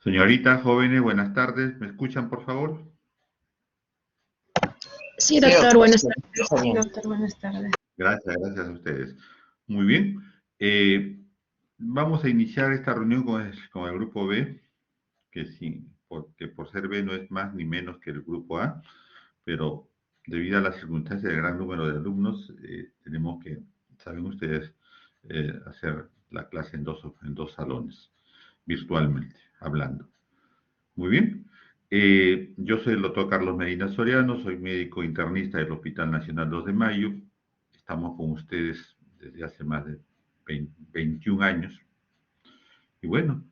Señoritas, jóvenes, buenas tardes. ¿Me escuchan, por favor? Sí, Sí, doctor, doctor, buenas sí, tardes. está Sí, bien. doctor, buenas tardes. Gracias a ustedes. Muy bien. Eh, Vamos a iniciar esta reunión con el grupo B, que sí, porque por ser B no es más ni menos que el grupo A, pero debido a las circunstancias del gran número de alumnos, tenemos que, saben ustedes, hacer la clase en dos salones, virtualmente, hablando. Muy bien. Yo soy el doctor Carlos Medina Soriano, soy médico internista del Hospital Nacional 2 de Mayo. Estamos con ustedes desde hace más de 21 años. Y bueno,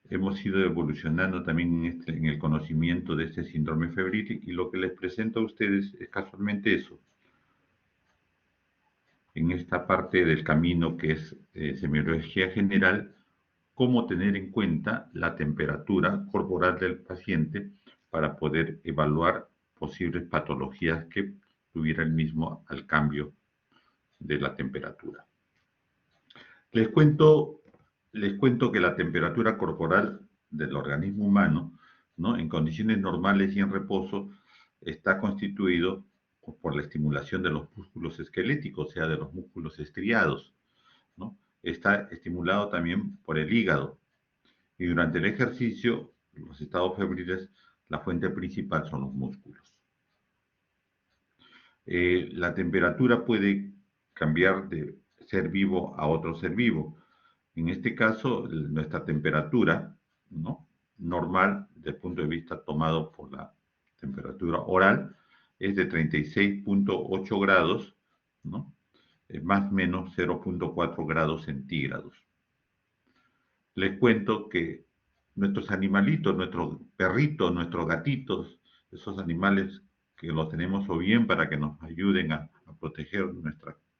hemos ido evolucionando también en el conocimiento de este síndrome febril y lo que les presento a ustedes es casualmente eso. En esta parte del camino que es semiología general, cómo tener en cuenta la temperatura corporal del paciente para poder evaluar posibles patologías que tuviera el mismo al cambio de la temperatura. Les cuento, les cuento que la temperatura corporal del organismo humano, ¿no?, en condiciones normales y en reposo, está constituido por la estimulación de los músculos esqueléticos, o sea, de los músculos estriados, ¿no? Está estimulado también por el hígado. Y durante el ejercicio, los estados febriles, la fuente principal son los músculos. La temperatura puede cambiar de ser vivo a otro ser vivo. En este caso, nuestra temperatura, ¿no?, normal, desde el punto de vista tomado por la temperatura oral, es de 36.8 grados, ¿no?, más o menos 0.4 grados centígrados. Les cuento que nuestros animalitos, nuestros perritos, nuestros gatitos, esos animales que los tenemos o bien para que nos ayuden a proteger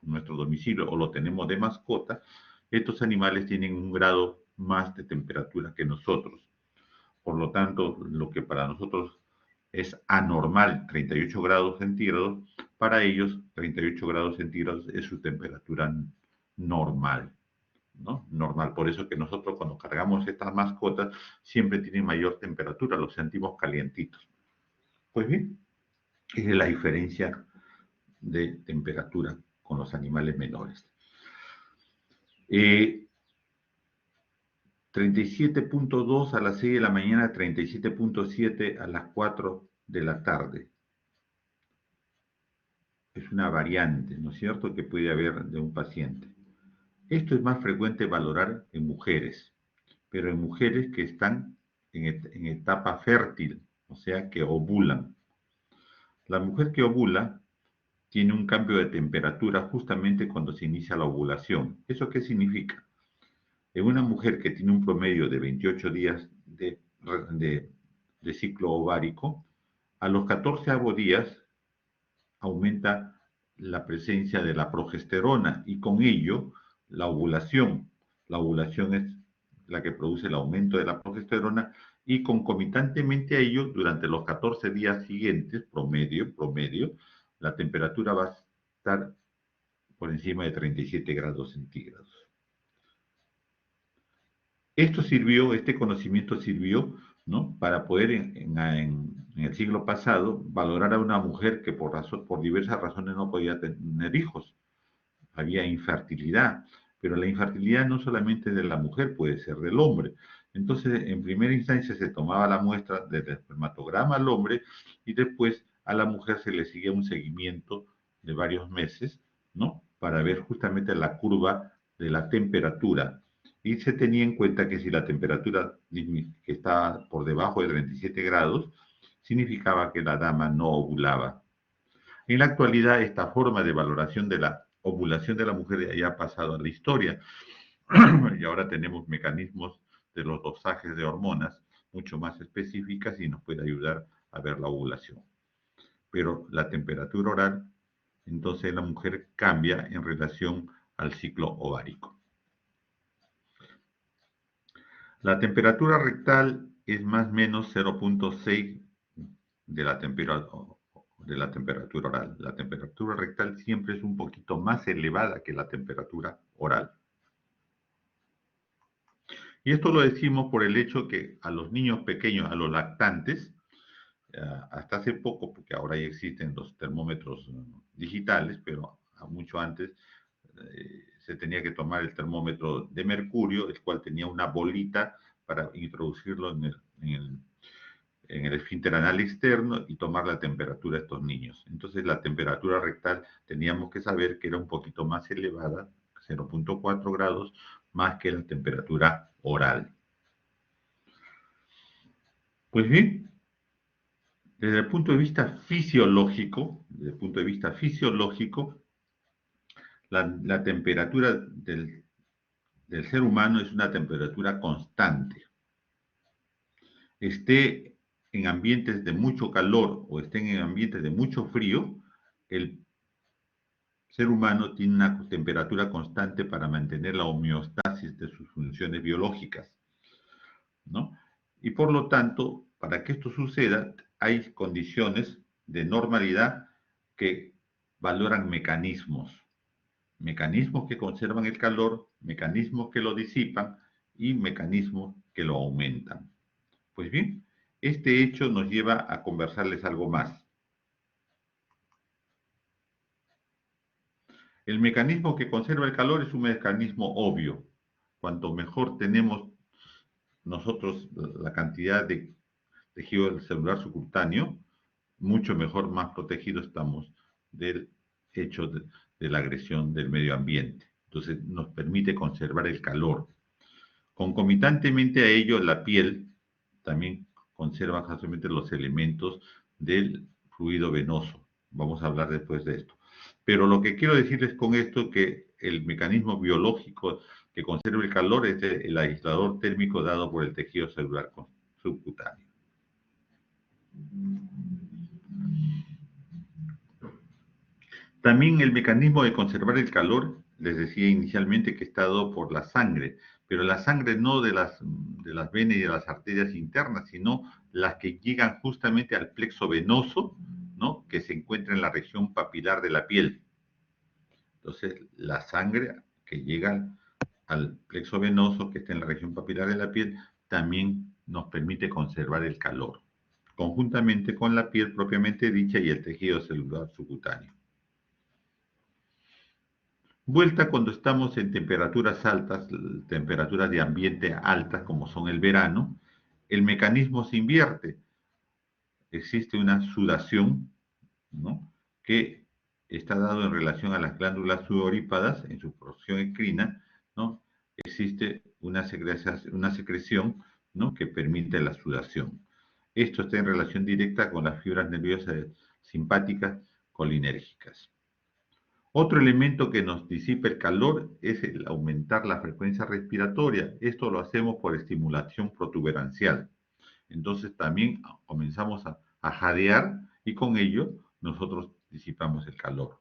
nuestro domicilio o lo tenemos de mascota, estos animales tienen un grado más de temperatura que nosotros. Por lo tanto, lo que para nosotros es anormal, 38 grados centígrados, para ellos 38 grados centígrados es su temperatura normal, ¿no? Normal. Por eso que nosotros cuando cargamos estas mascotas siempre tienen mayor temperatura, los sentimos calientitos. Pues bien, esa es la diferencia de temperatura con los animales menores. 37.2 a las 6 de la mañana, 37.7 a las 4 de la tarde. Es una variante, ¿no es cierto?, que puede haber de un paciente. Esto es más frecuente valorar en mujeres, pero en mujeres que están en etapa fértil, o sea, que ovulan. La mujer que ovula tiene un cambio de temperatura justamente cuando se inicia la ovulación. ¿Eso qué significa? En una mujer que tiene un promedio de 28 días de ciclo ovárico, a los 14avos días aumenta la presencia de la progesterona y con ello la ovulación. La ovulación es la que produce el aumento de la progesterona y concomitantemente a ello, durante los 14 días siguientes, promedio, la temperatura va a estar por encima de 37 grados centígrados. Este conocimiento sirvió, ¿no?, para poder en el siglo pasado valorar a una mujer que por diversas razones no podía tener hijos. Había infertilidad, pero la infertilidad no solamente de la mujer, puede ser del hombre. Entonces, en primera instancia se tomaba la muestra del espermatograma al hombre y después a la mujer se le seguía un seguimiento de varios meses, ¿no?, para ver justamente la curva de la temperatura. Y se tenía en cuenta que si la temperatura que estaba por debajo de 37 grados, significaba que la dama no ovulaba. En la actualidad, esta forma de valoración de la ovulación de la mujer ya ha pasado a la historia y ahora tenemos mecanismos de los dosajes de hormonas mucho más específicas y nos puede ayudar a ver la ovulación. Pero la temperatura oral, entonces la mujer cambia en relación al ciclo ovárico. La temperatura rectal es más o menos 0.6 de la temperatura oral. La temperatura rectal siempre es un poquito más elevada que la temperatura oral. Y esto lo decimos por el hecho que a los niños pequeños, a los lactantes, hasta hace poco, porque ahora ya existen los termómetros digitales, pero mucho antes se tenía que tomar el termómetro de mercurio, el cual tenía una bolita para introducirlo en el esfínter anal externo y tomar la temperatura de estos niños. Entonces la temperatura rectal teníamos que saber que era un poquito más elevada, 0.4 grados, más que la temperatura oral. Pues bien, desde el punto de vista fisiológico, la temperatura del ser humano es una temperatura constante. Esté en ambientes de mucho calor o estén en ambientes de mucho frío, el ser humano tiene una temperatura constante para mantener la homeostasis de sus funciones biológicas, ¿no? Y por lo tanto, para que esto suceda, hay condiciones de normalidad que valoran mecanismos que conservan el calor, mecanismos que lo disipan y mecanismos que lo aumentan. Pues bien, este hecho nos lleva a conversarles algo más. El mecanismo que conserva el calor es un mecanismo obvio. Cuanto mejor tenemos nosotros la cantidad de tejido celular subcutáneo, mucho mejor, más protegidos estamos del hecho de la agresión del medio ambiente. Entonces nos permite conservar el calor. Concomitantemente a ello, la piel también conserva fácilmente los elementos del fluido venoso. Vamos a hablar después de esto. Pero lo que quiero decirles con esto es que el mecanismo biológico que conserva el calor es el aislador térmico dado por el tejido celular subcutáneo. También el mecanismo de conservar el calor, les decía inicialmente que está dado por la sangre, pero la sangre no de las venas y de las arterias internas, sino las que llegan justamente al plexo venoso, ¿no? Que se encuentra en la región papilar de la piel. Entonces, la sangre que llega al plexo venoso, que está en la región papilar de la piel, también nos permite conservar el calor, conjuntamente con la piel propiamente dicha y el tejido celular subcutáneo. Vuelta cuando estamos en temperaturas altas, temperaturas de ambiente altas como son el verano, el mecanismo se invierte. Existe una sudación, ¿no? Que está dado en relación a las glándulas sudorípadas en su porción encrina, ¿no? Existe una secreción, ¿no? Que permite la sudación. Esto está en relación directa con las fibras nerviosas simpáticas colinérgicas. Otro elemento que nos disipa el calor es el aumentar la frecuencia respiratoria. Esto lo hacemos por estimulación protuberancial. Entonces también comenzamos a jadear y con ello nosotros disipamos el calor.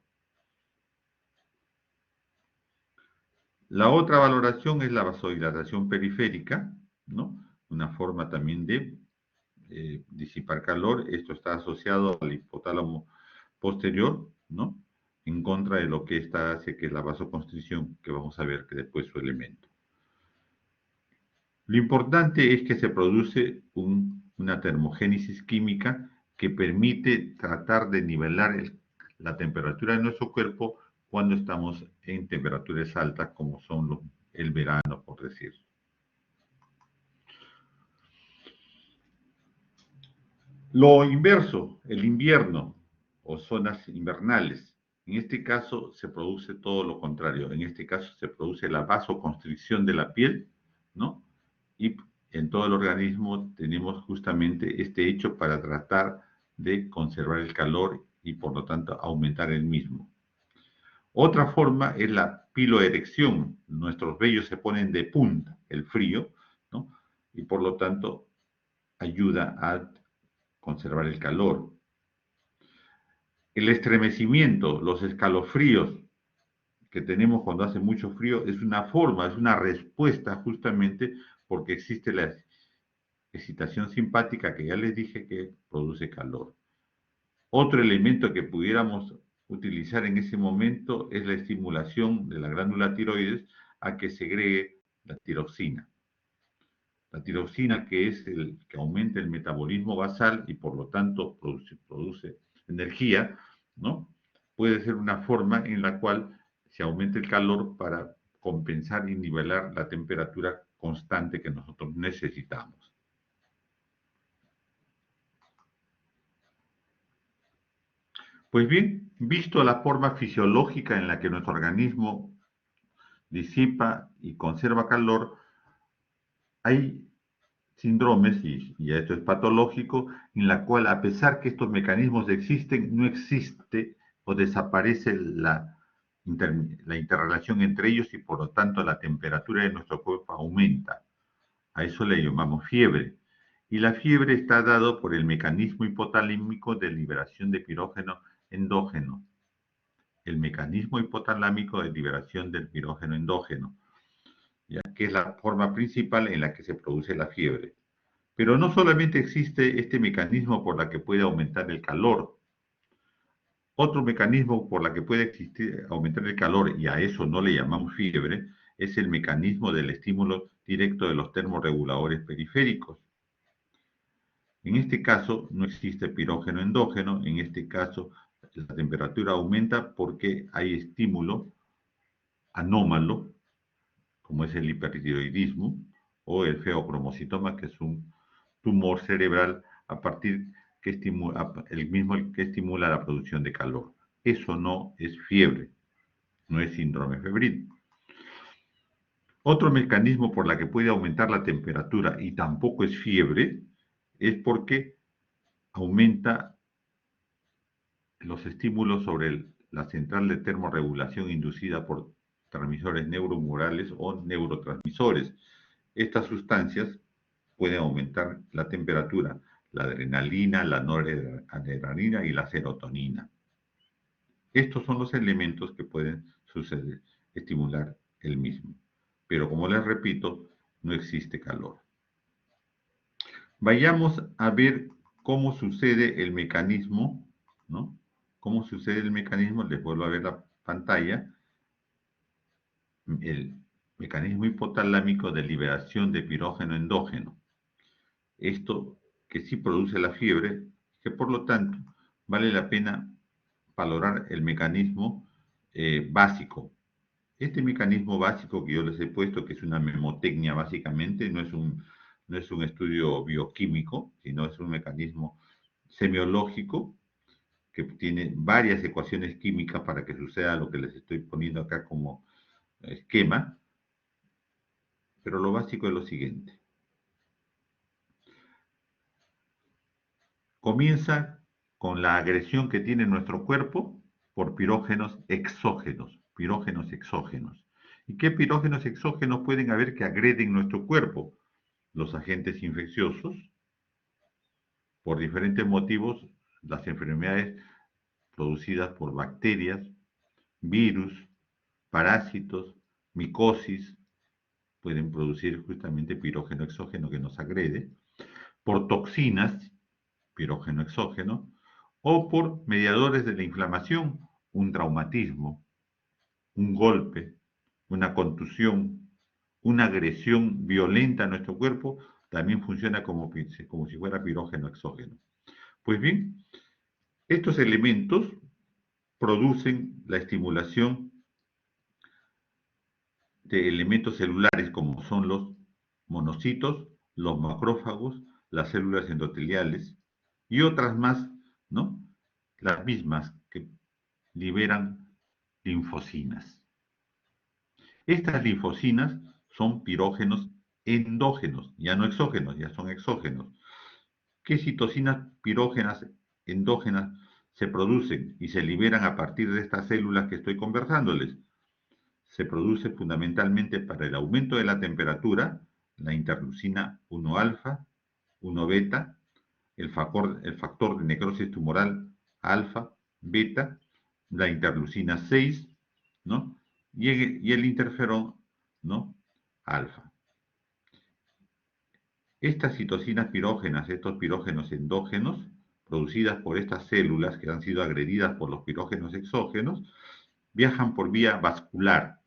La otra valoración es la vasodilatación periférica, ¿no? Una forma también de disipar calor. Esto está asociado al hipotálamo posterior, ¿no? En contra de lo que esta hace, que es la vasoconstricción, que vamos a ver que después su elemento. Lo importante es que se produce una termogénesis química que permite tratar de nivelar la temperatura de nuestro cuerpo cuando estamos en temperaturas altas, como son el verano, por decir. Lo inverso, el invierno o zonas invernales. En este caso se produce todo lo contrario. En este caso se produce la vasoconstricción de la piel, ¿no? Y en todo el organismo tenemos justamente este hecho para tratar de conservar el calor y por lo tanto aumentar el mismo. Otra forma es la piloerección. Nuestros vellos se ponen de punta, el frío, ¿no? Y por lo tanto ayuda a conservar el calor. El estremecimiento, los escalofríos que tenemos cuando hace mucho frío es una forma, es una respuesta justamente porque existe la excitación simpática que ya les dije que produce calor. Otro elemento que pudiéramos utilizar en ese momento es la estimulación de la glándula tiroides a que segregue la tiroxina. La tiroxina, que es el que aumenta el metabolismo basal y por lo tanto produce energía, ¿no? Puede ser una forma en la cual se aumenta el calor para compensar y nivelar la temperatura constante que nosotros necesitamos. Pues bien, visto la forma fisiológica en la que nuestro organismo disipa y conserva calor, hay síndromes, y esto es patológico, en la cual a pesar que estos mecanismos existen, no existe o desaparece la interrelación entre ellos y por lo tanto la temperatura de nuestro cuerpo aumenta. A eso le llamamos fiebre. Y la fiebre está dado por el mecanismo hipotalímico de liberación de pirógeno endógeno. El mecanismo hipotalámico de liberación del pirógeno endógeno, ya que es la forma principal en la que se produce la fiebre. Pero no solamente existe este mecanismo por la que puede aumentar el calor. Otro mecanismo por la que puede aumentar el calor, y a eso no le llamamos fiebre, es el mecanismo del estímulo directo de los termorreguladores periféricos. En este caso no existe pirógeno endógeno, en este caso la temperatura aumenta porque hay estímulo anómalo, como es el hipertiroidismo o el feocromocitoma, que es un tumor cerebral a partir que estimula, el mismo que estimula la producción de calor. Eso no es fiebre, no es síndrome febril. Otro mecanismo por la que puede aumentar la temperatura y tampoco es fiebre es porque aumenta los estímulos sobre la central de termorregulación inducida por transmisores neuromorales o neurotransmisores. Estas sustancias pueden aumentar la temperatura, la adrenalina, la noradrenalina y la serotonina. Estos son los elementos que pueden estimular el mismo. Pero como les repito, no existe calor. Vayamos a ver cómo sucede el mecanismo, ¿no? ¿Cómo sucede el mecanismo? Les vuelvo a ver la pantalla. El mecanismo hipotalámico de liberación de pirógeno endógeno. Esto que sí produce la fiebre, que por lo tanto vale la pena valorar el mecanismo básico. Este mecanismo básico que yo les he puesto, que es una memotecnia básicamente, no es un estudio bioquímico, sino es un mecanismo semiológico que tiene varias ecuaciones químicas para que suceda lo que les estoy poniendo acá como esquema, pero lo básico es lo siguiente. Comienza con la agresión que tiene nuestro cuerpo por pirógenos exógenos, pirógenos exógenos. ¿Y qué pirógenos exógenos pueden haber que agreden nuestro cuerpo? Los agentes infecciosos, por diferentes motivos, las enfermedades producidas por bacterias, virus, parásitos, micosis, pueden producir justamente pirógeno exógeno que nos agrede, por toxinas, pirógeno exógeno, o por mediadores de la inflamación, un traumatismo, un golpe, una contusión, una agresión violenta a nuestro cuerpo, también funciona como si fuera pirógeno exógeno. Pues bien, estos elementos producen la estimulación de elementos celulares como son los monocitos, los macrófagos, las células endoteliales y otras más, ¿no? Las mismas que liberan linfocinas. Estas linfocinas son pirógenos endógenos, ya no exógenos, ya son exógenos. ¿Qué citocinas pirógenas endógenas se producen y se liberan a partir de estas células que estoy conversándoles? Se produce fundamentalmente para el aumento de la temperatura, la interleucina 1-alfa, 1-beta, el factor de necrosis tumoral alfa, beta, la interleucina 6, ¿no? Y el interferón, ¿no? Alfa. Estas citocinas pirógenas, estos pirógenos endógenos, producidas por estas células que han sido agredidas por los pirógenos exógenos, viajan por vía vascular.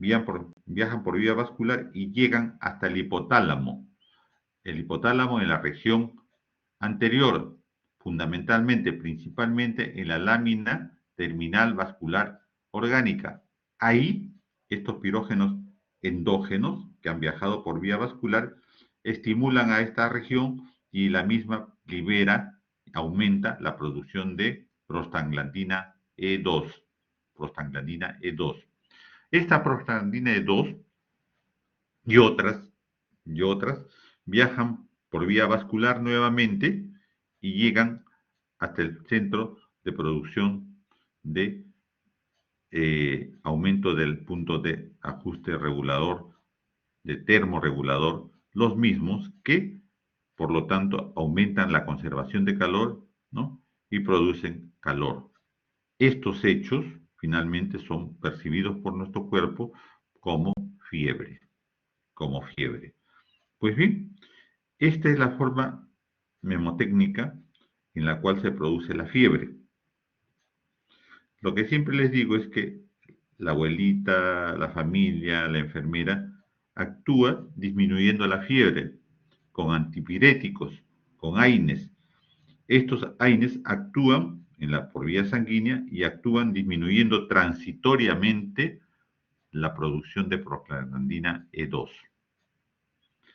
viajan por vía vascular y llegan hasta el hipotálamo. El hipotálamo en la región anterior, fundamentalmente, principalmente en la lámina terminal vascular orgánica. Ahí, estos pirógenos endógenos que han viajado por vía vascular estimulan a esta región y la misma aumenta la producción de prostaglandina E2. Prostaglandina E2. Esta prostaglandina E2 y otras viajan por vía vascular nuevamente y llegan hasta el centro de producción de aumento del punto de ajuste regulador, de termorregulador, los mismos que, por lo tanto, aumentan la conservación de calor, ¿no? Y producen calor. Estos hechos finalmente son percibidos por nuestro cuerpo como fiebre, Pues bien, esta es la forma memotécnica en la cual se produce la fiebre. Lo que siempre les digo es que la abuelita, la familia, la enfermera actúa disminuyendo la fiebre con antipiréticos, con AINES. Estos AINES actúan por vía sanguínea y actúan disminuyendo transitoriamente la producción de prostaglandina E2.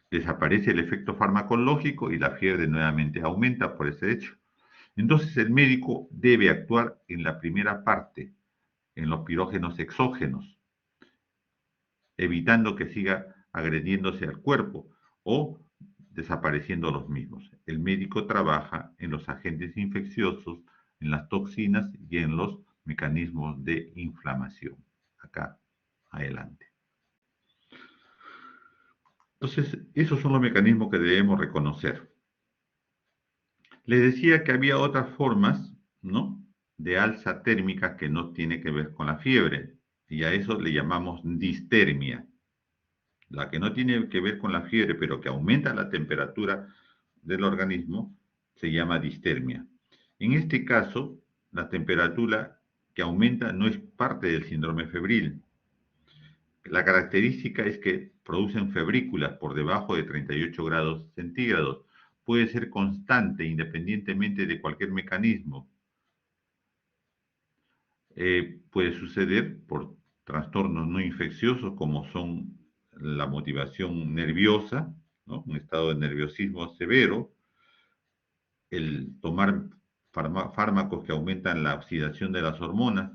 Desaparece el efecto farmacológico y la fiebre nuevamente aumenta por ese hecho. Entonces el médico debe actuar en la primera parte, en los pirógenos exógenos, evitando que siga agrediéndose al cuerpo o desapareciendo los mismos. El médico trabaja en los agentes infecciosos, en las toxinas y en los mecanismos de inflamación. Acá, adelante. Entonces, esos son los mecanismos que debemos reconocer. Les decía que había otras formas, ¿no?, de alza térmica que no tiene que ver con la fiebre, y a eso le llamamos distermia. La que no tiene que ver con la fiebre, pero que aumenta la temperatura del organismo, se llama distermia. En este caso, la temperatura que aumenta no es parte del síndrome febril. La característica es que producen febrículas por debajo de 38 grados centígrados. Puede ser constante independientemente de cualquier mecanismo. Puede suceder por trastornos no infecciosos como son la motivación nerviosa, ¿no?, un estado de nerviosismo severo, el tomar fármacos que aumentan la oxidación de las hormonas,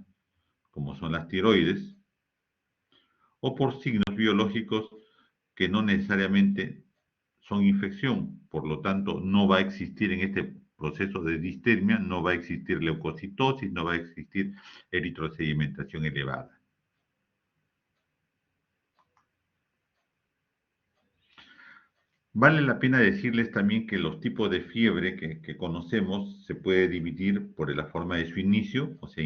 como son las tiroides, o por signos biológicos que no necesariamente son infección, por lo tanto no va a existir en este proceso de distermia, no va a existir leucocitosis, no va a existir eritrosedimentación elevada. Vale la pena decirles también que los tipos de fiebre que conocemos se puede dividir por la forma de su inicio, o sea,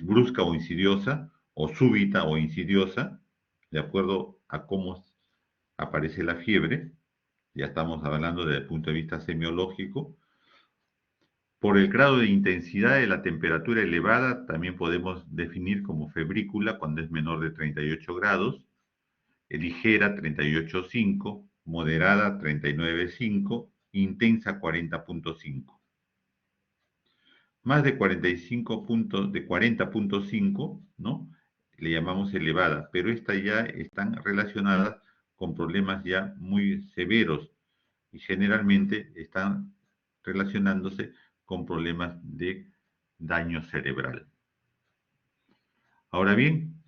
brusca o insidiosa, o súbita o insidiosa, de acuerdo a cómo aparece la fiebre. Ya estamos hablando desde el punto de vista semiológico. Por el grado de intensidad de la temperatura elevada, también podemos definir como febrícula cuando es menor de 38 grados, ligera 38,5, moderada 39,5, intensa 40,5. Más de 45 puntos, de 40,5, ¿no?, le llamamos elevada, pero estas ya están relacionadas con problemas ya muy severos y generalmente están relacionándose con problemas de daño cerebral. Ahora bien,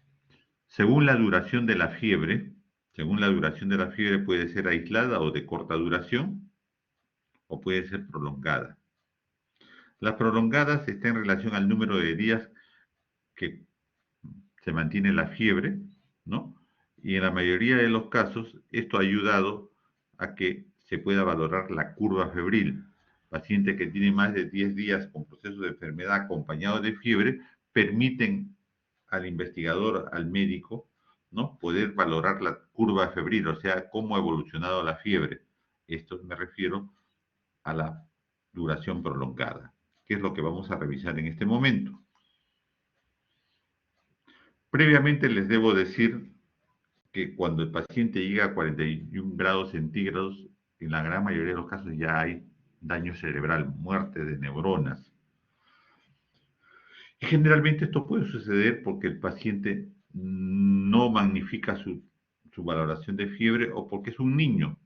según la duración de la fiebre puede ser aislada o de corta duración, o puede ser prolongada. Las prolongadas están en relación al número de días que se mantiene la fiebre, ¿no? Y en la mayoría de los casos, esto ha ayudado a que se pueda valorar la curva febril. Pacientes que tienen más de 10 días con proceso de enfermedad acompañado de fiebre, permiten al investigador, al médico, ¿no?, poder valorar la curva febril, o sea, cómo ha evolucionado la fiebre. Esto me refiero a la duración prolongada, que es lo que vamos a revisar en este momento. Previamente les debo decir que cuando el paciente llega a 41 grados centígrados, en la gran mayoría de los casos ya hay daño cerebral, muerte de neuronas. Y generalmente esto puede suceder porque el paciente no magnifica su valoración de fiebre o porque es un niño.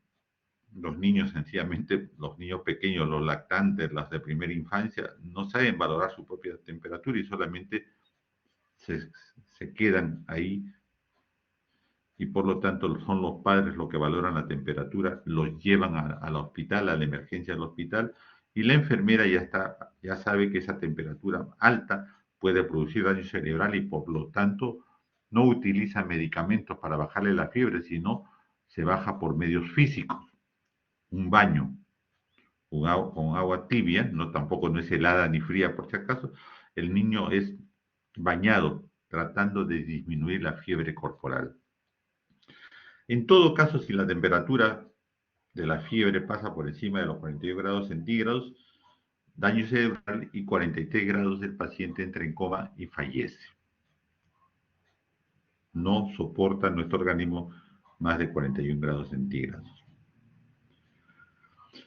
Los niños sencillamente, los niños pequeños, los lactantes, las de primera infancia, no saben valorar su propia temperatura y solamente se quedan ahí y por lo tanto son los padres los que valoran la temperatura, los llevan al hospital, a la emergencia del hospital, y la enfermera ya sabe que esa temperatura alta puede producir daño cerebral y por lo tanto no utiliza medicamentos para bajarle la fiebre, sino se baja por medios físicos, un baño con agua tibia, no tampoco no es helada ni fría por si acaso, el niño es bañado tratando de disminuir la fiebre corporal. En todo caso, si la temperatura de la fiebre pasa por encima de los 42 grados centígrados, daño cerebral y 43 grados el paciente entra en coma y fallece. No soporta nuestro organismo más de 41 grados centígrados.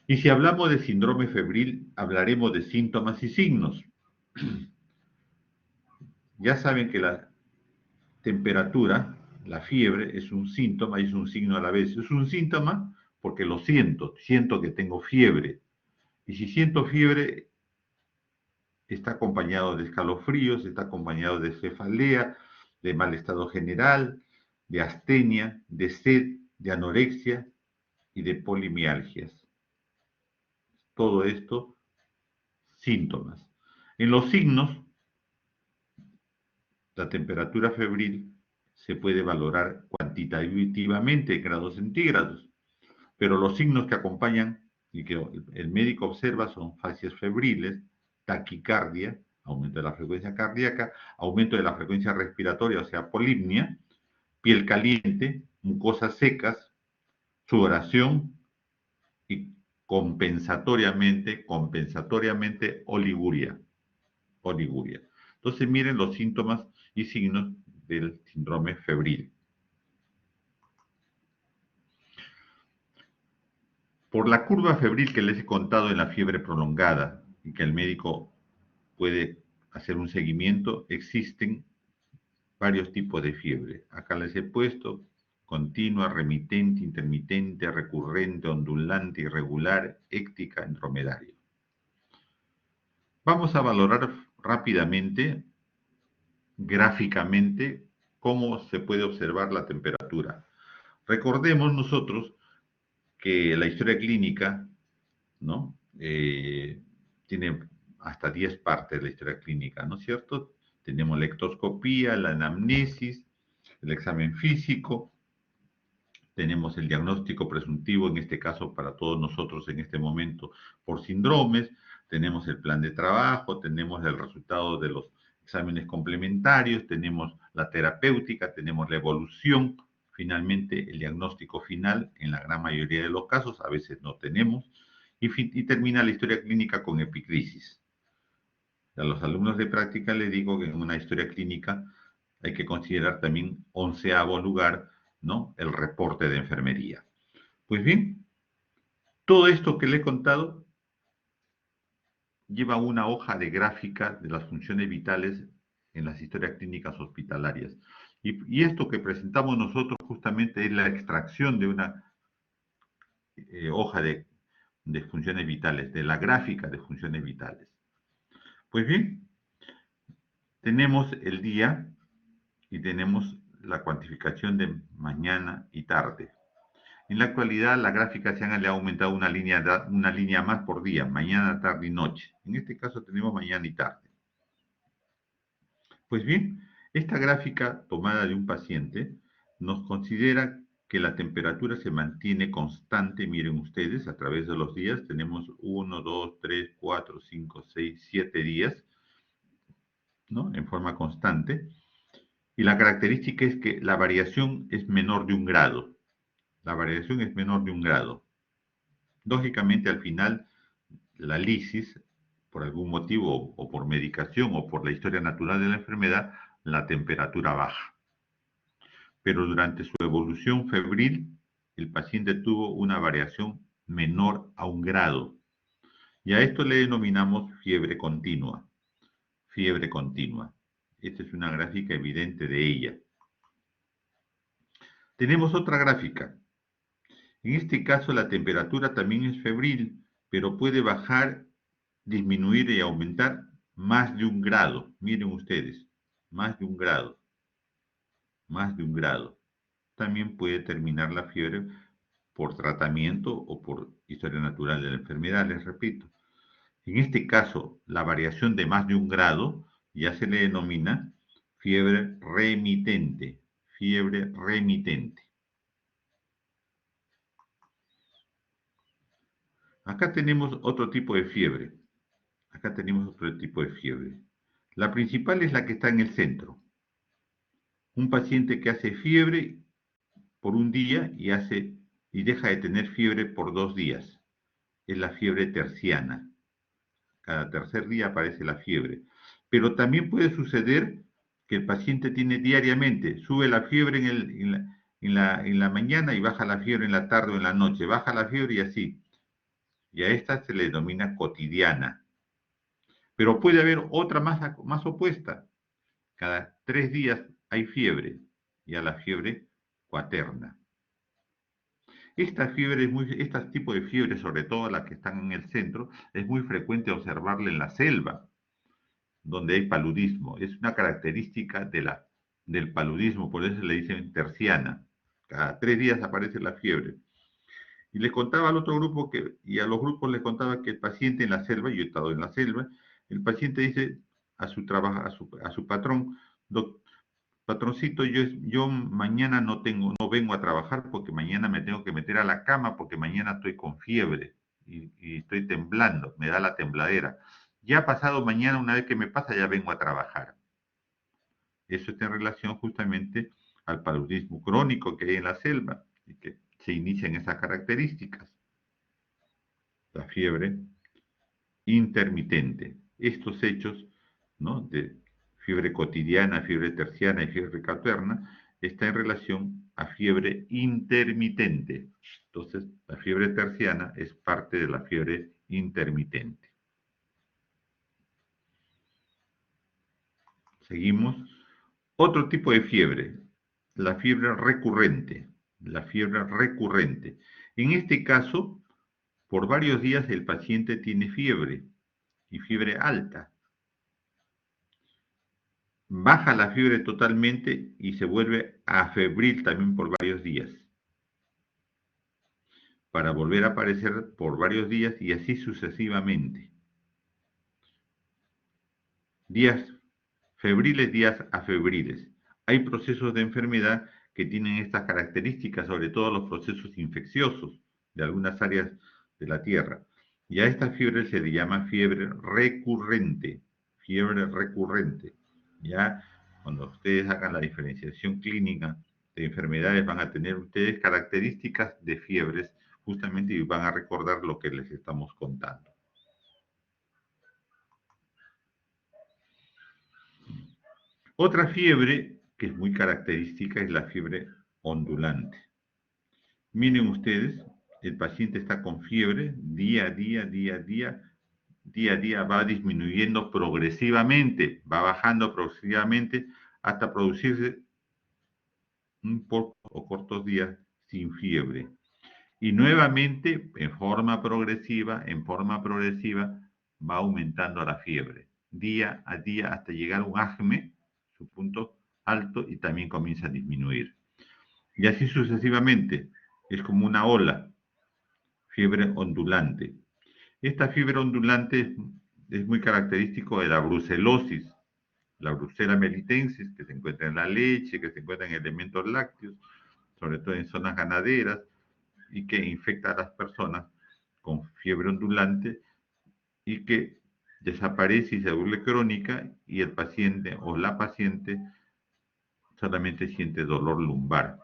Y si hablamos de síndrome febril, hablaremos de síntomas y signos. Ya saben que la temperatura, la fiebre, es un síntoma y es un signo a la vez. Es un síntoma porque lo siento que tengo fiebre. Y si siento fiebre, está acompañado de escalofríos, está acompañado de cefalea, de mal estado general, de astenia, de sed, de anorexia y de polimialgias. Todo esto, síntomas. En los signos, la temperatura febril se puede valorar cuantitativamente en grados centígrados, pero los signos que acompañan y que el médico observa son fasias febriles, taquicardia, aumento de la frecuencia cardíaca, aumento de la frecuencia respiratoria, o sea, polipnia, piel caliente, mucosas secas, sudoración y compensatoriamente oliguria. Entonces miren los síntomas y signos del síndrome febril. Por la curva febril que les he contado en la fiebre prolongada y que el médico puede hacer un seguimiento, existen varios tipos de fiebre. Acá les he puesto continua, remitente, intermitente, recurrente, ondulante, irregular, éctica, en dromedario. Vamos a valorar rápidamente, gráficamente, cómo se puede observar la temperatura. Recordemos nosotros que la historia clínica, ¿no? Tiene hasta 10 partes de la historia clínica, ¿no es cierto? Tenemos la ectoscopía, la anamnesis, el examen físico, tenemos el diagnóstico presuntivo, en este caso para todos nosotros en este momento por síndromes, tenemos el plan de trabajo, tenemos el resultado de los exámenes complementarios, tenemos la terapéutica, tenemos la evolución, finalmente el diagnóstico final en la gran mayoría de los casos, a veces no tenemos, y termina la historia clínica con epicrisis. A los alumnos de práctica les digo que en una historia clínica hay que considerar también 11º lugar, ¿no? El reporte de enfermería. Pues bien, todo esto que le he contado lleva una hoja de gráfica de las funciones vitales en las historias clínicas hospitalarias. Y esto que presentamos nosotros justamente es la extracción de una hoja de funciones vitales, de la gráfica de funciones vitales. Pues bien, tenemos el día y tenemos la cuantificación de mañana y tarde. En la actualidad, la gráfica se le ha aumentado una línea más por día, mañana, tarde y noche. En este caso tenemos mañana y tarde. Pues bien, esta gráfica tomada de un paciente nos considera que la temperatura se mantiene constante, miren ustedes, a través de los días, tenemos 1, 2, 3, 4, 5, 6, 7 días, ¿no? En forma constante. Y la característica es que la variación es menor de 1 grado. La variación es menor de 1 grado. Lógicamente, al final, la lisis, por algún motivo, o por medicación, o por la historia natural de la enfermedad, la temperatura baja. pero durante su evolución febril, el paciente tuvo una variación menor a 1 grado. Y a esto le denominamos fiebre continua. Fiebre continua. Esta es una gráfica evidente de ella. Tenemos otra gráfica. En este caso la temperatura también es febril, pero puede bajar, disminuir y aumentar más de 1 grado. Miren ustedes, más de 1 grado. Más de 1 grado. También puede terminar la fiebre por tratamiento o por historia natural de la enfermedad, les repito. En este caso, la variación de más de 1 grado ya se le denomina fiebre remitente. Fiebre remitente. Acá tenemos otro tipo de fiebre. Acá tenemos otro tipo de fiebre. La principal es la que está en el centro. Un paciente que hace fiebre por 1 día y deja de tener fiebre por 2 días. Es la fiebre terciana. Cada tercer día aparece la fiebre. Pero también puede suceder que el paciente tiene diariamente, sube la fiebre en la mañana y baja la fiebre en la tarde o en la noche, baja la fiebre y así. Y a esta se le denomina cotidiana. Pero puede haber otra más opuesta. Cada 3 días hay fiebre, y a la fiebre cuaterna. Este tipo de fiebre, sobre todo las que están en el centro, es muy frecuente observarla en la selva, donde hay paludismo. Es una característica del paludismo, por eso le dicen terciana. Cada 3 días aparece la fiebre. Y les contaba al otro grupo y a los grupos les contaba que el paciente en la selva, yo he estado en la selva, el paciente dice a su patrón, patroncito, yo mañana no vengo a trabajar porque mañana me tengo que meter a la cama porque mañana estoy con fiebre y estoy temblando, me da la tembladera. Ya pasado mañana, una vez que me pasa, ya vengo a trabajar. Eso está en relación justamente al paludismo crónico que hay en la selva y que se inician esas características. La fiebre intermitente. Estos hechos, ¿no?, de fiebre cotidiana, fiebre terciana y fiebre cuaterna, está en relación a fiebre intermitente. Entonces, la fiebre terciana es parte de la fiebre intermitente. Seguimos. Otro tipo de fiebre, la fiebre recurrente. La fiebre recurrente. En este caso, por varios días el paciente tiene fiebre y fiebre alta. Baja la fiebre totalmente y se vuelve afebril también por varios días, para volver a aparecer por varios días y así sucesivamente. Días febriles, días afebriles. Hay procesos de enfermedad que tienen estas características, sobre todo los procesos infecciosos de algunas áreas de la Tierra. Y a esta fiebre se le llama fiebre recurrente. Fiebre recurrente. Ya cuando ustedes hagan la diferenciación clínica de enfermedades van a tener ustedes características de fiebres justamente y van a recordar lo que les estamos contando. Otra fiebre que es muy característica es la fiebre ondulante. Miren ustedes, el paciente está con fiebre día a día, día a día va disminuyendo progresivamente, va bajando progresivamente hasta producirse un poco o cortos días sin fiebre. Y nuevamente, en forma progresiva, va aumentando la fiebre, día a día, hasta llegar a un acme, su punto alto, y también comienza a disminuir. Y así sucesivamente, es como una ola, fiebre ondulante. Esta fiebre ondulante es muy característico de la brucelosis, la brucela melitensis, que se encuentra en la leche, que se encuentra en elementos lácteos, sobre todo en zonas ganaderas, y que infecta a las personas con fiebre ondulante y que desaparece y se vuelve crónica y el paciente o la paciente solamente siente dolor lumbar.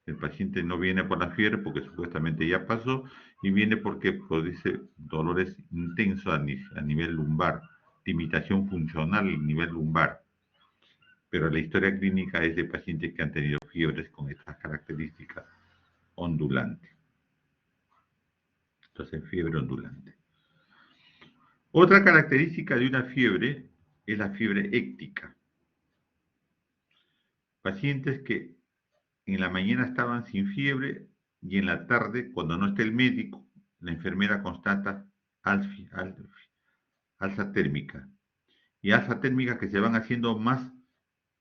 El paciente no viene por la fiebre porque supuestamente ya pasó y viene porque produce dolores intensos a nivel lumbar, limitación funcional a nivel lumbar. pero la historia clínica es de pacientes que han tenido fiebres con estas características ondulantes. Entonces, fiebre ondulante. Otra característica de una fiebre es la fiebre éctica. Pacientes que en la mañana estaban sin fiebre y en la tarde, cuando no está el médico, la enfermera constata alza térmica. Y alza térmicas que se van haciendo más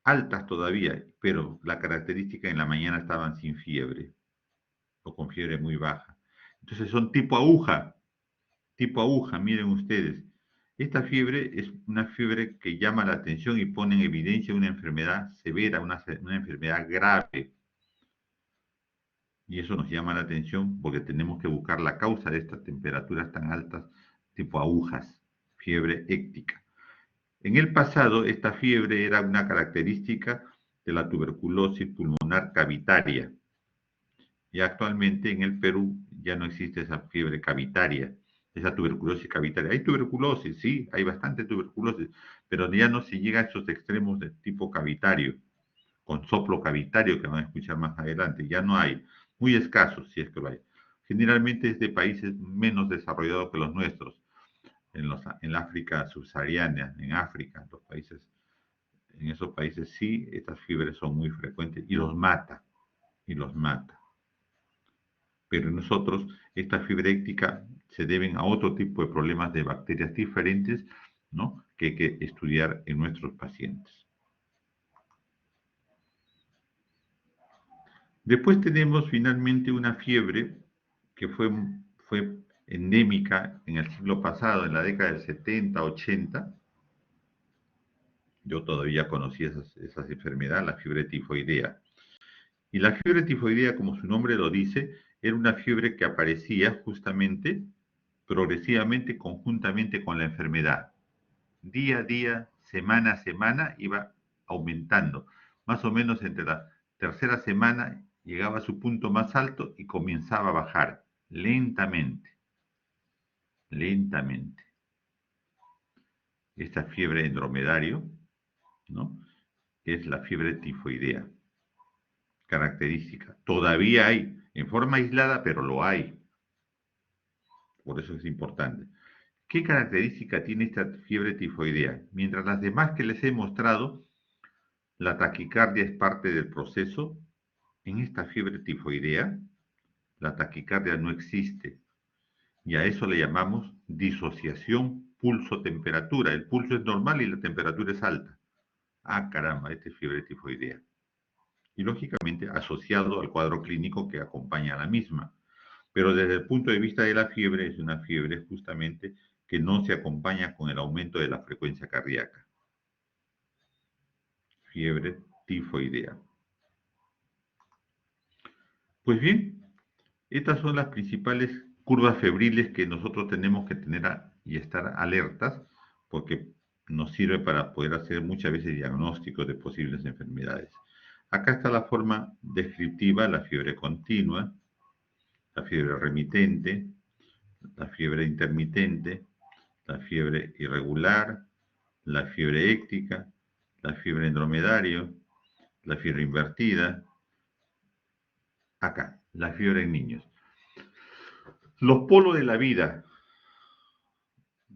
altas todavía, pero la característica en la mañana estaban sin fiebre o con fiebre muy baja. Entonces son tipo aguja, miren ustedes. Esta fiebre es una fiebre que llama la atención y pone en evidencia una enfermedad severa, una enfermedad grave. Y eso nos llama la atención porque tenemos que buscar la causa de estas temperaturas tan altas, tipo agujas, fiebre éctica. En el pasado, esta fiebre era una característica de la tuberculosis pulmonar cavitaria. Y actualmente en el Perú ya no existe esa fiebre cavitaria, esa tuberculosis cavitaria. Hay tuberculosis, sí, hay bastante tuberculosis, pero ya no se llega a esos extremos de tipo cavitario, con soplo cavitario que van a escuchar más adelante. Ya no hay, muy escasos si es que lo hay. Generalmente es de países menos desarrollados que los nuestros, en la África subsahariana, en África, en esos países sí, estas fiebres son muy frecuentes y los mata, y los mata. Pero en nosotros, esta fiebre éctica se deben a otro tipo de problemas de bacterias diferentes, ¿no? Que hay que estudiar en nuestros pacientes. Después tenemos finalmente una fiebre que fue endémica en el siglo pasado, en la década del 70, 80. Yo todavía conocí esas enfermedades, la fiebre tifoidea. Y la fiebre tifoidea, como su nombre lo dice, era una fiebre que aparecía justamente, progresivamente, conjuntamente con la enfermedad. Día a día, semana a semana, iba aumentando. Más o menos entre la tercera semana llegaba a su punto más alto y comenzaba a bajar lentamente, lentamente. Esta fiebre en dromedario, ¿no? Es la fiebre tifoidea, característica. Todavía hay, en forma aislada, pero lo hay. Por eso es importante. ¿Qué característica tiene esta fiebre tifoidea? Mientras las demás que les he mostrado, la taquicardia es parte del proceso. En esta fiebre tifoidea, la taquicardia no existe y a eso le llamamos disociación pulso-temperatura. El pulso es normal y la temperatura es alta. Ah, caramba, esta es fiebre tifoidea. Y lógicamente asociado al cuadro clínico que acompaña a la misma. Pero desde el punto de vista de la fiebre, es una fiebre justamente que no se acompaña con el aumento de la frecuencia cardíaca. Fiebre tifoidea. Pues bien, estas son las principales curvas febriles que nosotros tenemos que tener y estar alertas porque nos sirve para poder hacer muchas veces diagnósticos de posibles enfermedades. Acá está la forma descriptiva, la fiebre continua, la fiebre remitente, la fiebre intermitente, la fiebre irregular, la fiebre éctica, la fiebre en dromedario, la fiebre invertida. Acá, la fiebre en niños. Los polos de la vida,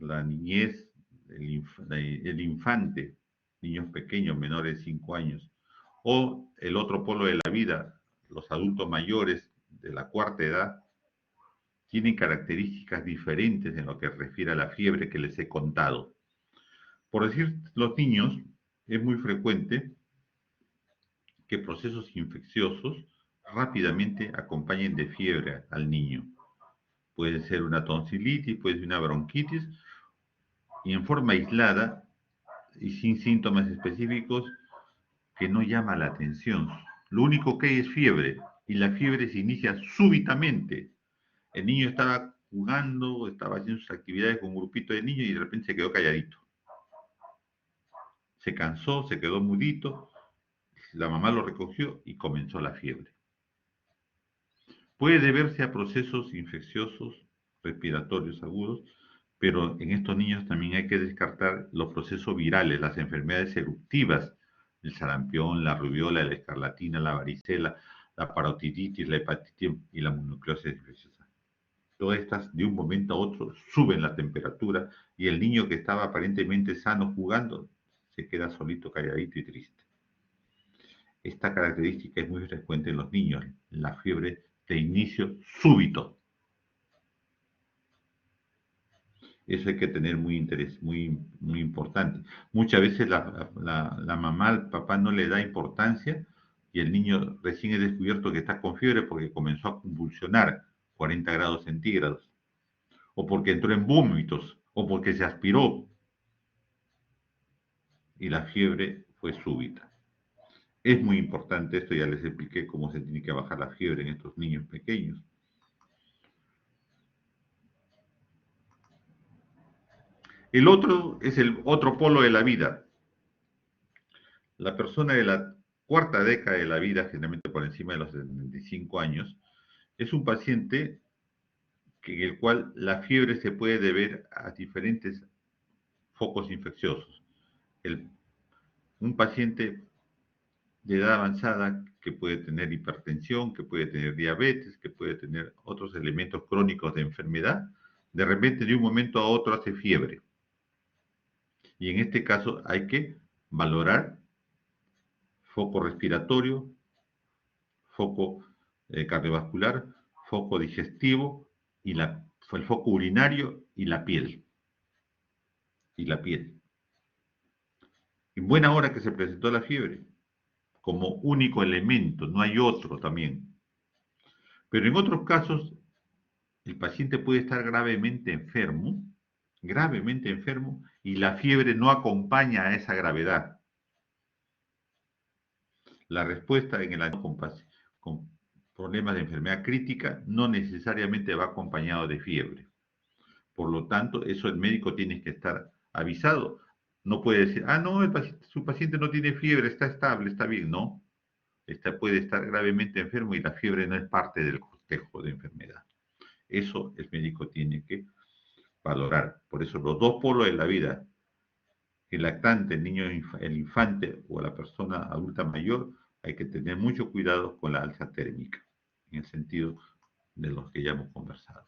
la niñez, el infante, niños pequeños, menores de 5 años, o el otro polo de la vida, los adultos mayores de la cuarta edad, tienen características diferentes en lo que refiere a la fiebre que les he contado. Por decir, los niños, es muy frecuente que procesos infecciosos rápidamente acompañen de fiebre al niño. Puede ser una tonsilitis, puede ser una bronquitis, y en forma aislada y sin síntomas específicos que no llama la atención. Lo único que hay es fiebre, y la fiebre se inicia súbitamente. El niño estaba jugando, estaba haciendo sus actividades con un grupito de niños y de repente se quedó calladito. Se cansó, se quedó mudito, la mamá lo recogió y comenzó la fiebre. Puede deberse a procesos infecciosos respiratorios agudos, pero en estos niños también hay que descartar los procesos virales, las enfermedades eruptivas el sarampión, la rubiola, la escarlatina, la varicela, la parotiditis, la hepatitis y la mononucleosis infecciosa. Todas estas, de un momento a otro, suben la temperatura y el niño que estaba aparentemente sano jugando se queda solito, calladito y triste. Esta característica es muy frecuente en los niños, la fiebre de inicio súbito. Eso hay que tener muy importante. Muchas veces la mamá, el papá no le da importancia y el niño recién es descubierto que está con fiebre porque comenzó a convulsionar 40 grados centígrados, o porque entró en vómitos, o porque se aspiró y la fiebre fue súbita. Es muy importante esto, ya les expliqué cómo se tiene que bajar la fiebre en estos niños pequeños. El otro es el otro polo de la vida. La persona de la cuarta década de la vida, generalmente por encima de los 75 años, es un paciente en el cual la fiebre se puede deber a diferentes focos infecciosos. Un paciente de edad avanzada que puede tener hipertensión, que puede tener diabetes, que puede tener otros elementos crónicos de enfermedad, de repente de un momento a otro hace fiebre. Y en este caso hay que valorar foco respiratorio, foco cardiovascular, foco digestivo y el foco urinario y la piel. Y la piel. En buena hora que se presentó la fiebre, como único elemento, no hay otro también. Pero en otros casos, el paciente puede estar gravemente enfermo, y la fiebre no acompaña a esa gravedad. La respuesta en el año con problemas de enfermedad crítica no necesariamente va acompañado de fiebre. Por lo tanto, eso el médico tiene que estar avisado. No puede decir, no, su paciente no tiene fiebre, está estable, está bien. No, puede estar gravemente enfermo y la fiebre no es parte del cortejo de enfermedad. Eso el médico tiene que valorar. Por eso los dos polos de la vida, el lactante, el niño, el infante o la persona adulta mayor, hay que tener mucho cuidado con la alza térmica, en el sentido de los que ya hemos conversado.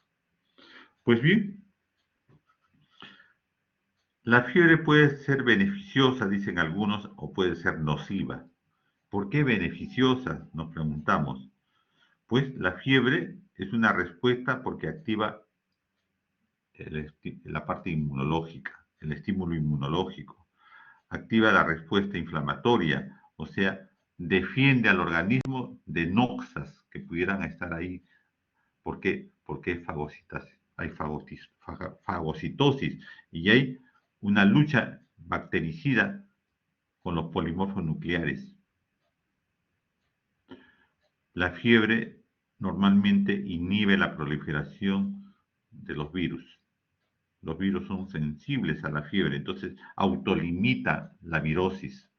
Pues bien, la fiebre puede ser beneficiosa, dicen algunos, o puede ser nociva. ¿Por qué beneficiosa? Nos preguntamos. Pues la fiebre es una respuesta porque activa la parte inmunológica, el estímulo inmunológico. Activa la respuesta inflamatoria, o sea, defiende al organismo de noxas que pudieran estar ahí. ¿Por qué? Porque hay fagocitosis y hay una lucha bactericida con los polimorfos nucleares. La fiebre normalmente inhibe la proliferación de los virus. Los virus son sensibles a la fiebre, entonces autolimita la virosis.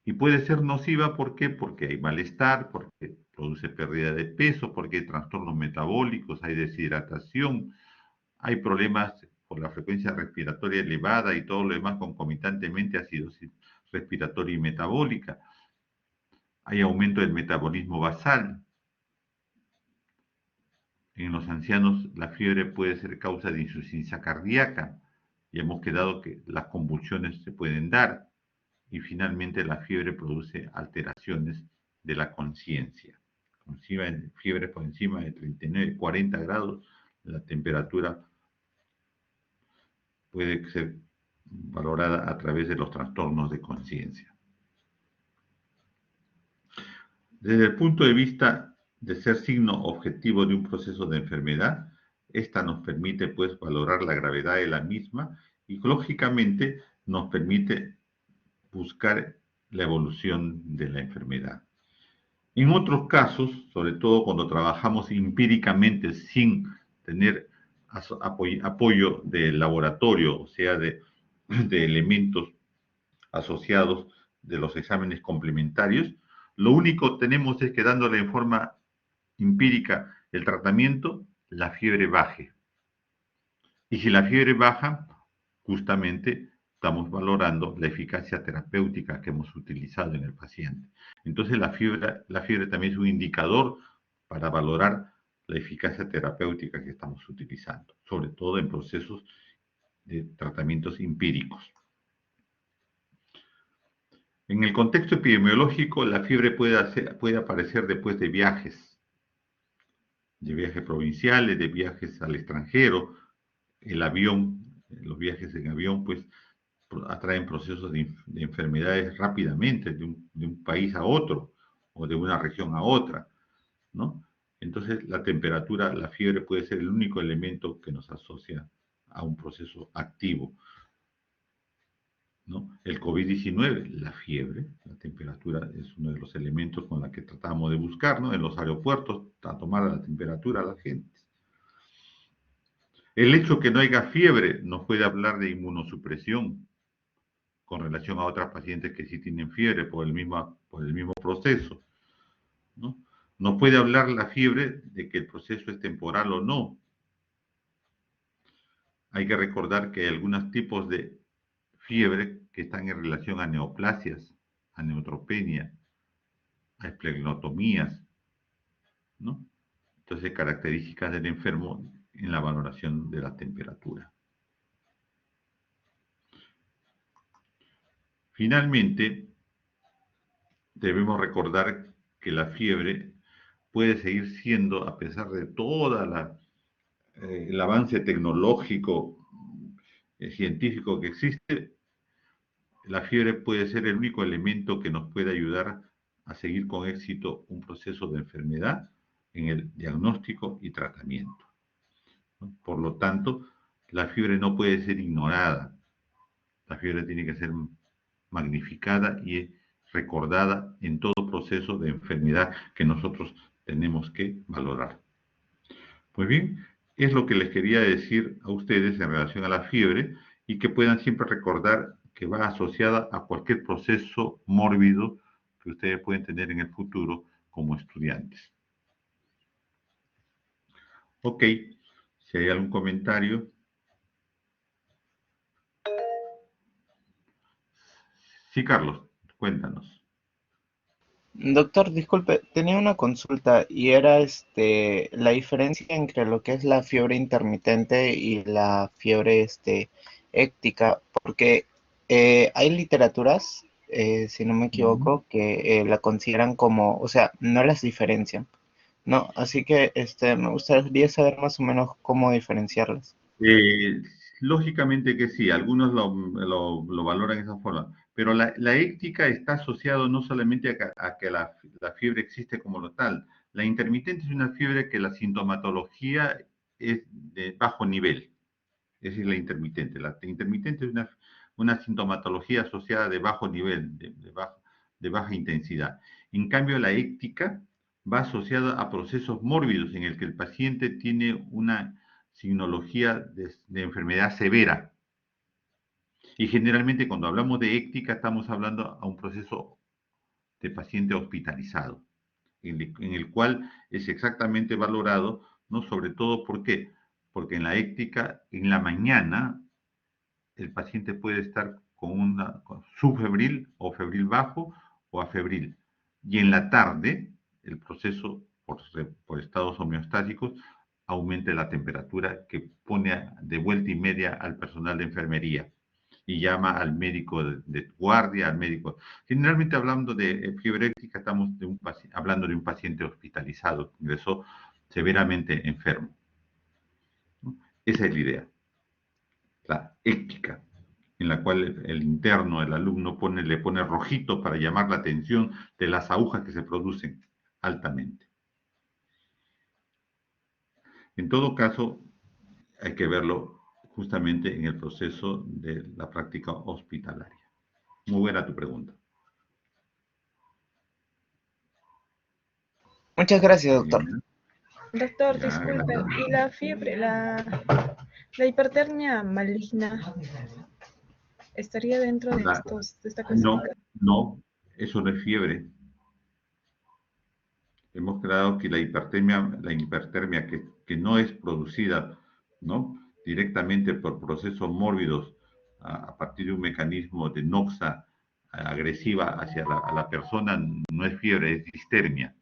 Y puede ser nociva, ¿por qué? Porque hay malestar, porque produce pérdida de peso, porque hay trastornos metabólicos, hay deshidratación, hay problemas por la frecuencia respiratoria elevada y todo lo demás concomitantemente, acidosis respiratoria y metabólica. Hay aumento del metabolismo basal. En los ancianos la fiebre puede ser causa de insuficiencia cardíaca y hemos quedado que las convulsiones se pueden dar y finalmente la fiebre produce alteraciones de la conciencia. Fiebre por encima de 39, 40 grados, la temperatura puede ser valorada a través de los trastornos de conciencia. Desde el punto de vista de ser signo objetivo de un proceso de enfermedad, esta nos permite pues valorar la gravedad de la misma y lógicamente nos permite buscar la evolución de la enfermedad. En otros casos, sobre todo cuando trabajamos empíricamente sin tener apoyo del laboratorio, o sea, de elementos asociados de los exámenes complementarios, lo único que tenemos es que dándole en forma empírica el tratamiento, la fiebre baje. Y si la fiebre baja, justamente estamos valorando la eficacia terapéutica que hemos utilizado en el paciente. Entonces la fiebre también es un indicador para valorar la eficacia terapéutica que estamos utilizando, sobre todo en procesos de tratamientos empíricos. En el contexto epidemiológico, la fiebre puede aparecer después de viajes provinciales, de viajes al extranjero. El avión, los viajes en avión, pues atraen procesos de enfermedades rápidamente de un país a otro o de una región a otra, ¿no? Entonces, la temperatura, la fiebre puede ser el único elemento que nos asocia a un proceso activo, ¿no? El COVID-19, la fiebre, la temperatura es uno de los elementos con la que tratamos de buscar, ¿no? En los aeropuertos, a tomar la temperatura a la gente. El hecho que no haya fiebre nos puede hablar de inmunosupresión con relación a otras pacientes que sí tienen fiebre por el mismo proceso, ¿no? Nos puede hablar la fiebre de que el proceso es temporal o no. Hay que recordar que hay algunos tipos de fiebre que están en relación a neoplasias, a neutropenia, a esplenotomías, ¿no? Entonces, características del enfermo en la valoración de la temperatura. Finalmente, debemos recordar que la fiebre puede seguir siendo, a pesar de todo el avance tecnológico, científico que existe, la fiebre puede ser el único elemento que nos puede ayudar a seguir con éxito un proceso de enfermedad en el diagnóstico y tratamiento. Por lo tanto, la fiebre no puede ser ignorada. La fiebre tiene que ser magnificada y recordada en todo proceso de enfermedad que nosotros tenemos que valorar. Pues bien, es lo que les quería decir a ustedes en relación a la fiebre y que puedan siempre recordar que va asociada a cualquier proceso mórbido que ustedes pueden tener en el futuro como estudiantes. Ok, si hay algún comentario. Sí, Carlos, cuéntanos. Doctor, disculpe, tenía una consulta y era la diferencia entre lo que es la fiebre intermitente y la fiebre éctica, porque hay literaturas, si no me equivoco, que la consideran como, o sea, no las diferencian, ¿no? Así que me gustaría saber más o menos cómo diferenciarlas. Eh, Lógicamente que sí, algunos lo valoran de esa forma, pero la éctica está asociado no solamente a que la fiebre existe como lo tal. La intermitente es una fiebre que la sintomatología es de bajo nivel, esa es la intermitente. La intermitente es una sintomatología asociada de bajo nivel, de baja intensidad. En cambio, la éctica va asociada a procesos mórbidos en el que el paciente tiene una signología de enfermedad severa. Y generalmente cuando hablamos de éctica estamos hablando a un proceso de paciente hospitalizado, en el cual es exactamente valorado, ¿no? Sobre todo, ¿por qué? Porque en la éctica, en la mañana, el paciente puede estar con subfebril o febril bajo o afebril. Y en la tarde, el proceso por estados homeostáticos aumenta la temperatura que pone de vuelta y media al personal de enfermería y llama al médico de guardia, al médico. Generalmente hablando de fiebre éctica estamos hablando de un paciente hospitalizado, que ingresó severamente enfermo. Esa es la idea, la éctica, en la cual el interno, el alumno, le pone rojito para llamar la atención de las agujas que se producen altamente. En todo caso, hay que verlo justamente en el proceso de la práctica hospitalaria. Muy buena tu pregunta. Muchas gracias, doctor. Bien, Doctor, ya, disculpe, gracias. ¿y la fiebre, la hipertermia maligna estaría dentro de esta No, clasificación? no, eso no es fiebre. Hemos creado que la hipertermia que no es producida, ¿no? Directamente por procesos mórbidos a partir de un mecanismo de noxa agresiva hacia la persona, no es fiebre, es distermia.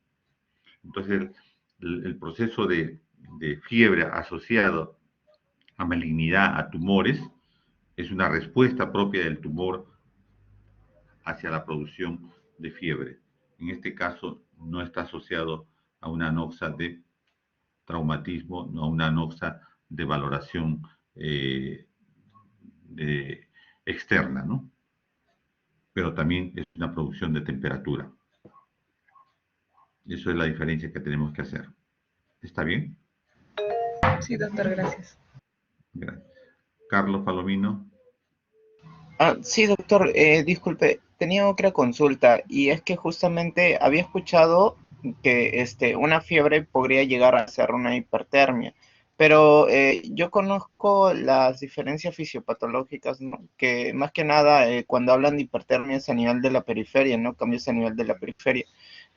Entonces, el proceso de fiebre asociado a malignidad, a tumores, es una respuesta propia del tumor hacia la producción de fiebre. En este caso, no está asociado a una anoxa de traumatismo, no a una anoxa de valoración externa, ¿no? Pero también es una producción de temperatura. Eso es la diferencia que tenemos que hacer. ¿Está bien? Sí, doctor, gracias. Gracias. Carlos Palomino. Sí, doctor, disculpe, tenía otra consulta y es que justamente había escuchado que una fiebre podría llegar a ser una hipertermia, pero yo conozco las diferencias fisiopatológicas, ¿no? Que más que nada cuando hablan de hipertermia es a nivel de la periferia, ¿no? Cambios a nivel de la periferia.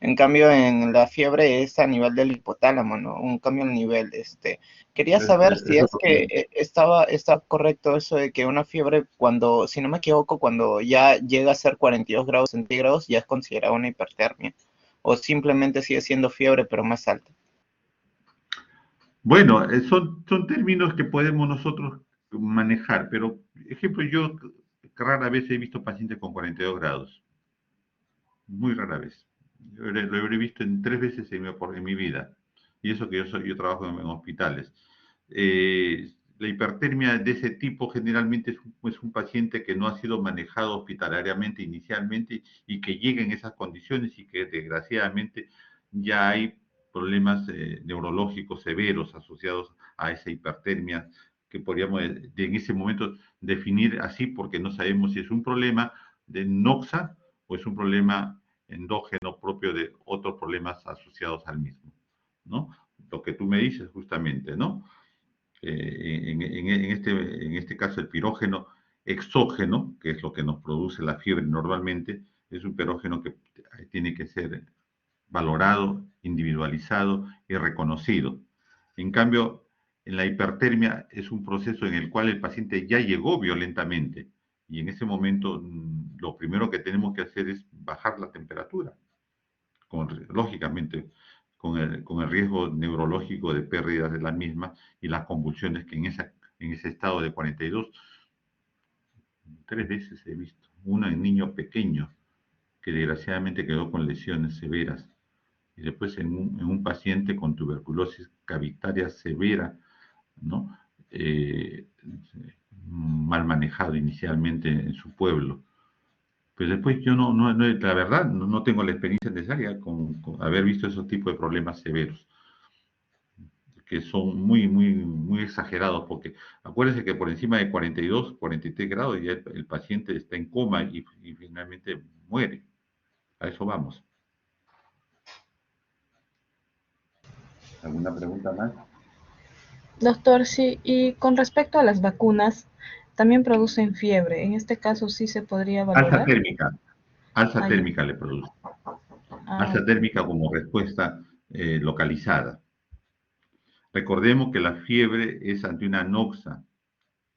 En cambio, en la fiebre es a nivel del hipotálamo, ¿no? Un cambio al nivel, Quería saber si es que estaba correcto eso de que una fiebre cuando, si no me equivoco, cuando ya llega a ser 42 grados centígrados ya es considerada una hipertermia o simplemente sigue siendo fiebre pero más alta. Bueno, son términos que podemos nosotros manejar, pero, ejemplo, yo rara vez he visto pacientes con 42 grados, muy rara vez. Lo habré visto en 3 veces en mi vida, y eso que yo trabajo en hospitales. La hipertermia de ese tipo generalmente es un paciente que no ha sido manejado hospitalariamente inicialmente y que llega en esas condiciones y que desgraciadamente ya hay problemas neurológicos severos asociados a esa hipertermia que podríamos en ese momento definir así porque no sabemos si es un problema de noxa o es un problema endógeno propio de otros problemas asociados al mismo, ¿no? Lo que tú me dices justamente, ¿no? En este caso el pirógeno exógeno, que es lo que nos produce la fiebre normalmente, es un pirógeno que tiene que ser valorado, individualizado y reconocido. En cambio, en la hipertermia es un proceso en el cual el paciente ya llegó violentamente y en ese momento lo primero que tenemos que hacer es bajar la temperatura, lógicamente con el riesgo neurológico de pérdidas de la misma y las convulsiones que en ese estado de 42, 3 veces he visto. Una en niño pequeño que desgraciadamente quedó con lesiones severas y después en un paciente con tuberculosis cavitaria severa, ¿no? Mal manejado inicialmente en su pueblo. Pero después yo la verdad, no tengo la experiencia necesaria con haber visto esos tipos de problemas severos, que son muy exagerados, porque acuérdense que por encima de 42, 43 grados ya el paciente está en coma y finalmente muere. A eso vamos. ¿Alguna pregunta más? Doctor, sí, y con respecto a las vacunas, también producen fiebre. En este caso, ¿sí se podría Alza valorar? térmica. Alza Ah, ya. térmica le produce. Alza Ok. térmica como respuesta localizada. Recordemos que la fiebre es ante una noxa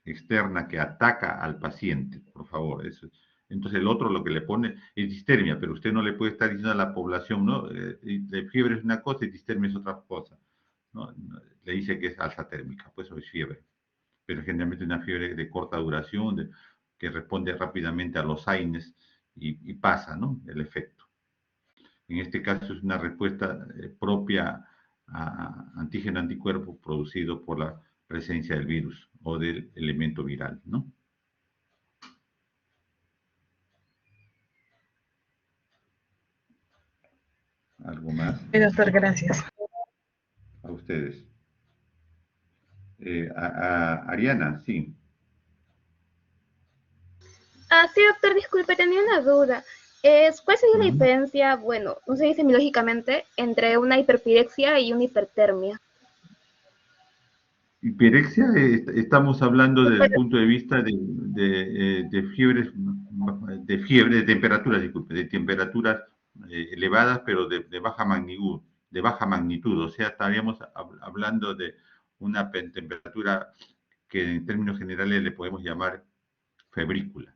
externa que ataca al paciente, por favor. Eso. Entonces el otro lo que le pone es distermia, pero usted no le puede estar diciendo a la población, ¿no? De fiebre es una cosa y distermia es otra cosa. ¿No? Le dice que es alza térmica, pues eso es fiebre. Pero generalmente una fiebre de corta duración, que responde rápidamente a los AINES y pasa, ¿no? El efecto. En este caso es una respuesta propia a antígeno anticuerpo producido por la presencia del virus o del elemento viral, ¿no? ¿Algo más? Sí, doctor, gracias. A ustedes. Ariana, sí. Sí, doctor, disculpe, tenía una duda. ¿Cuál sería la diferencia, bueno, no sé, semiológicamente, entre una hiperpirexia y una hipertermia? Hiperexia, estamos hablando desde el punto de vista de fiebres, de temperaturas, disculpe, de temperaturas elevadas, pero de baja magnitud, o sea, estaríamos hablando de una temperatura que en términos generales le podemos llamar febrícula.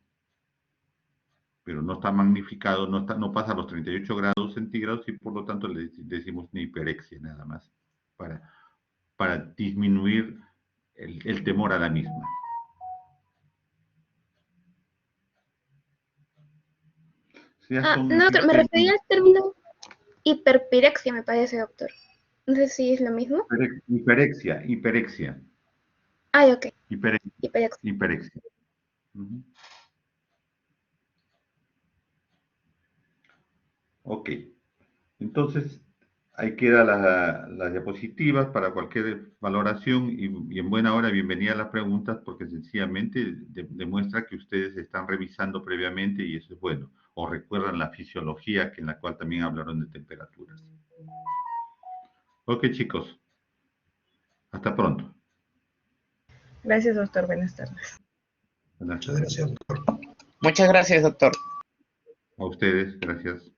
Pero no está magnificado, no pasa a los 38 grados centígrados y por lo tanto le decimos una hiperexia nada más, para disminuir el temor a la misma. No, doctor, me refería al término hiperpirexia, me parece, doctor. No sé si es lo mismo. Hiperexia. Ah, ok. Hiperexia. Uh-huh. Ok. Entonces, ahí quedan las diapositivas para cualquier valoración y en buena hora bienvenida a las preguntas porque sencillamente demuestra que ustedes están revisando previamente y eso es bueno. O recuerdan la fisiología en la cual también hablaron de temperaturas. Ok, chicos. Hasta pronto. Gracias, doctor. Buenas tardes. Buenas Muchas gracias, doctor. Muchas gracias, doctor. A ustedes, gracias.